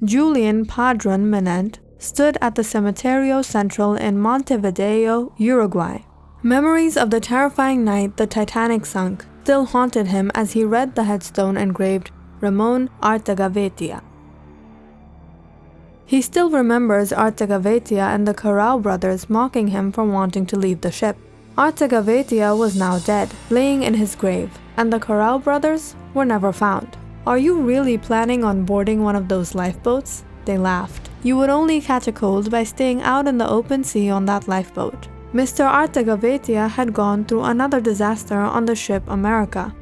Julian Padron Menent stood at the Cementerio Central in Montevideo, Uruguay. Memories of the terrifying night the Titanic sunk still haunted him as he read the headstone engraved Ramon Artagavetia. He still remembers Artagavetia and the Carrao brothers mocking him for wanting to leave the ship. Artagavetia was now dead, laying in his grave, and the Carrao brothers were never found. "Are you really planning on boarding one of those lifeboats?" They laughed. "You would only catch a cold by staying out in the open sea on that lifeboat." Mr. Artagavetia had gone through another disaster on the ship America,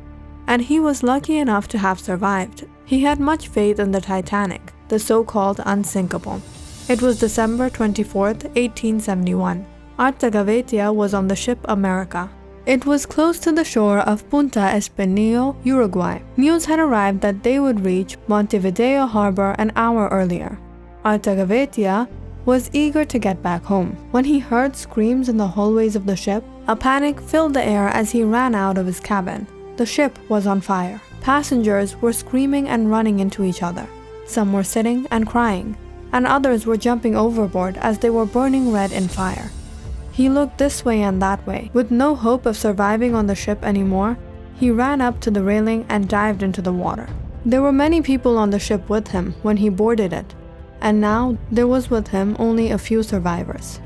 and he was lucky enough to have survived. He had much faith in the Titanic, the so-called unsinkable. It was December 24th, 1871. Artagavetia was on the ship America. It was close to the shore of Punta Espinillo, Uruguay. News had arrived that they would reach Montevideo harbor an hour earlier. Artagavetia was eager to get back home. When he heard screams in the hallways of the ship, a panic filled the air as he ran out of his cabin. The ship was on fire. Passengers were screaming and running into each other. Some were sitting and crying, and others were jumping overboard as they were burning red in fire. He looked this way and that way. With no hope of surviving on the ship anymore, he ran up to the railing and dived into the water. There were many people on the ship with him when he boarded it, and now there was with him only a few survivors.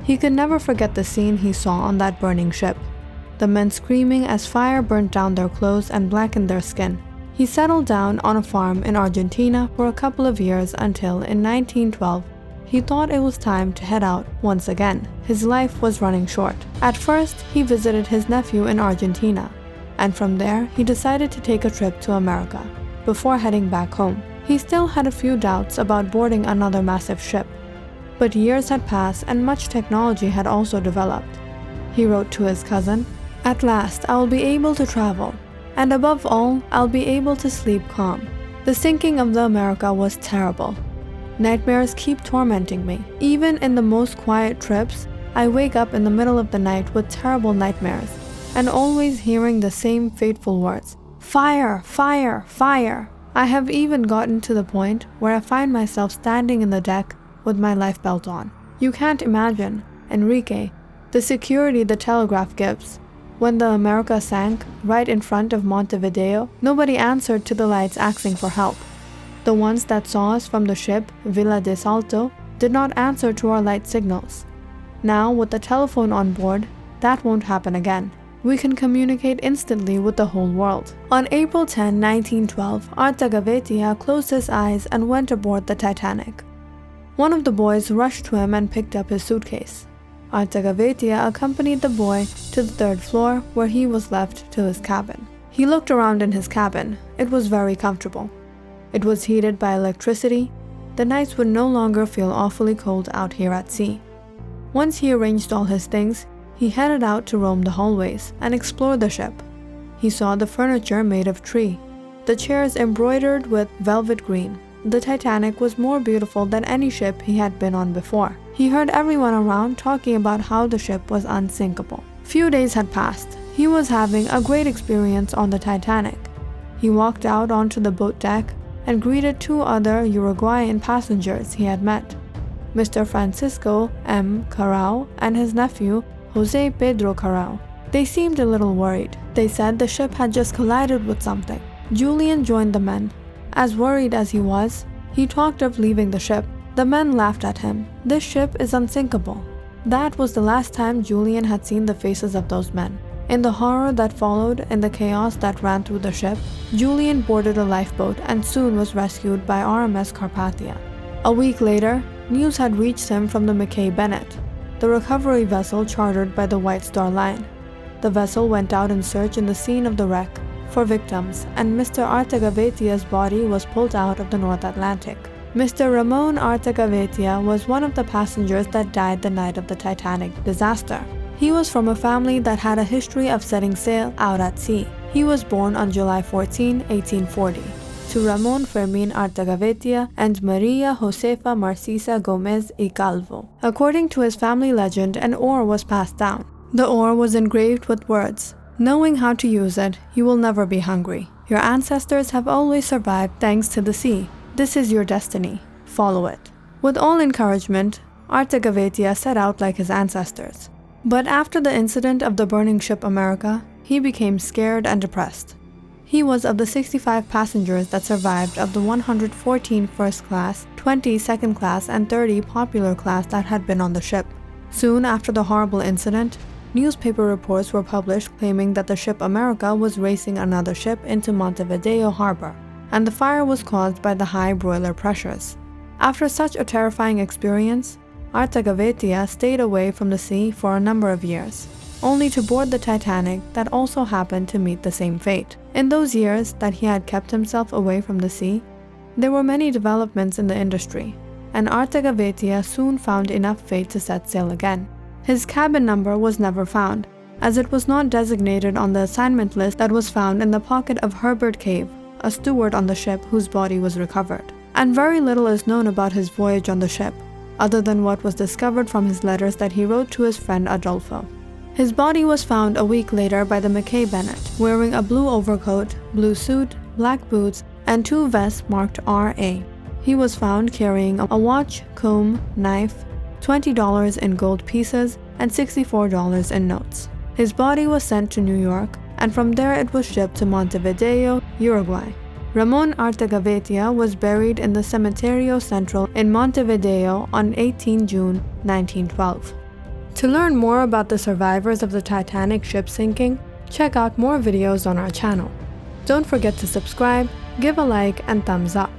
He could never forget the scene he saw on that burning ship, the men screaming as fire burnt down their clothes and blackened their skin. He settled down on a farm in Argentina for a couple of years until, in 1912, he thought it was time to head out once again. His life was running short. At first, he visited his nephew in Argentina, and from there, he decided to take a trip to America before heading back home. He still had a few doubts about boarding another massive ship, but years had passed and much technology had also developed. He wrote to his cousin, "At last, I will be able to travel, and above all, I'll be able to sleep calm." The sinking of the America was terrible. Nightmares keep tormenting me. Even in the most quiet trips, I wake up in the middle of the night with terrible nightmares, and always hearing the same fateful words, "Fire! Fire! Fire!" I have even gotten to the point where I find myself standing in the deck with my life belt on. You can't imagine, Enrique, the security the telegraph gives. When the America sank right in front of Montevideo, nobody answered to the lights asking for help. The ones that saw us from the ship, Villa de Salto, did not answer to our light signals. Now, with the telephone on board, that won't happen again. We can communicate instantly with the whole world. On April 10, 1912, Artagavetia closed his eyes and went aboard the Titanic. One of the boys rushed to him and picked up his suitcase. Artagavetia accompanied the boy to the third floor, where he was left to his cabin. He looked around in his cabin. It was very comfortable. It was heated by electricity. The nights would no longer feel awfully cold out here at sea. Once he arranged all his things, he headed out to roam the hallways and explore the ship. He saw the furniture made of tree, the chairs embroidered with velvet green. The Titanic was more beautiful than any ship he had been on before. He heard everyone around talking about how the ship was unsinkable. Few days had passed. He was having a great experience on the Titanic. He walked out onto the boat deck and greeted two other Uruguayan passengers he had met, Mr. Francisco M. Carrao and his nephew, Jose Pedro Carrao. They seemed a little worried. They said the ship had just collided with something. Julian joined the men. As worried as he was, he talked of leaving the ship. The men laughed at him. This ship is unsinkable. That was the last time Julian had seen the faces of those men. In the horror that followed and the chaos that ran through the ship, Julian boarded a lifeboat and soon was rescued by RMS Carpathia. A week later, news had reached him from the Mackay Bennett, the recovery vessel chartered by the White Star Line. The vessel went out in search in the scene of the wreck for victims, and Mr. Artagavetia's body was pulled out of the North Atlantic. Mr. Ramon Artagavetia was one of the passengers that died the night of the Titanic disaster. He was from a family that had a history of setting sail out at sea. He was born on July 14, 1840, to Ramon Fermin Artagavetia and Maria Josefa Marcisa Gomez y Calvo. According to his family legend, an oar was passed down. The oar was engraved with words, "Knowing how to use it, you will never be hungry. Your ancestors have always survived thanks to the sea. This is your destiny." follow it. With all encouragement, Artagavetiya set out like his ancestors. But after the incident of the burning ship America, he became scared and depressed. He was of the 65 passengers that survived of the 114 first class, 20 second class, and 30 popular class that had been on the ship. Soon after the horrible incident, newspaper reports were published claiming that the ship America was racing another ship into Montevideo harbor, and the fire was caused by the high broiler pressures. After such a terrifying experience, Artagavetiya stayed away from the sea for a number of years, only to board the Titanic that also happened to meet the same fate. In those years that he had kept himself away from the sea, there were many developments in the industry, and Artagavetiya soon found enough faith to set sail again. His cabin number was never found, as it was not designated on the assignment list that was found in the pocket of Herbert Cave, a steward on the ship whose body was recovered. And very little is known about his voyage on the ship, other than what was discovered from his letters that he wrote to his friend Adolfo. His body was found a week later by the Mackay Bennett, wearing a blue overcoat, blue suit, black boots, and 2 vests marked RA. He was found carrying a watch, comb, knife, $20 in gold pieces, and $64 in notes. His body was sent to New York, and from there it was shipped to Montevideo, Uruguay. Ramon Artagavetiya was buried in the Cementerio Central in Montevideo on 18 June 1912. To learn more about the survivors of the Titanic ship sinking, check out more videos on our channel. Don't forget to subscribe, give a like, and thumbs up.